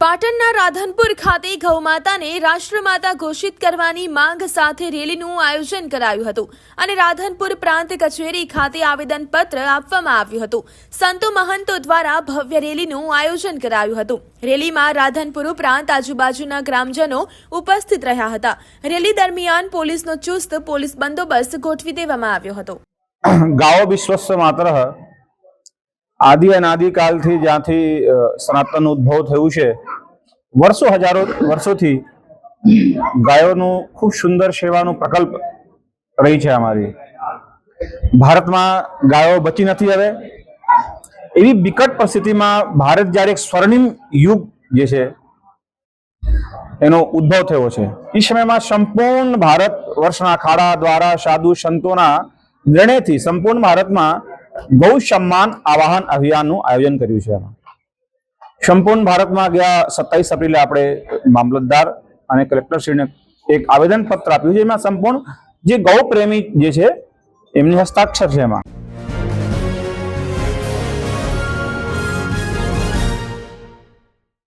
પાટણના રાધનપુર ખાતે ગૌમાતાને રાષ્ટ્રમાતા ઘોષિત કરવાની માંગ સાથે રેલીનું આયોજન કરાયું હતું અને રાધનપુર પ્રાંત કચેરી ખાતે આવેદનપત્ર આપવામાં આવ્યું હતું। સંતો મહંતો દ્વારા ભવ્ય રેલીનું આયોજન કરાયું હતું। રેલીમાં રાધનપુર ઉપરાંત આજુબાજુના ગ્રામજનો ઉપસ્થિત રહ્યા હતા। રેલી દરમિયાન પોલીસનો ચુસ્ત પોલીસ બંદોબસ્ત ગોઠવી દેવામાં આવ્યો હતો। ગાઓ વિશ્વસ્ય માતરઃ आदि अनादिकाल थी ज्यांथी सनातन उद्भव थयुं छे वर्षो हजारों वर्षोथी गायोनु खूब सुंदर सेवानो प्रकल्प रही छे। अमारी भारत में गायो बची नथी। हवे एवी विकट परिस्थिति में भारत ज्यारे एक स्वर्णिम युग जे छे एनो उद्भव थयो छे। ई समय में संपूर्ण भारत वर्षना अखाड़ा द्वारा साधु संतोना निर्णयथी संपूर्ण भारत में गौ सम्मान आवाहन अभियान आयोजन कर्યું છે। संपूर्ण भारत में गया 27 एप्रिले આપણે મામલતદાર અને કલેક્ટરશ્રીને એક આવેદન પત્ર આપ્યું છે। એમાં સંપૂર્ણ જે ગૌ પ્રેમી જે છે એમની હસ્તાક્ષર છે। એમાં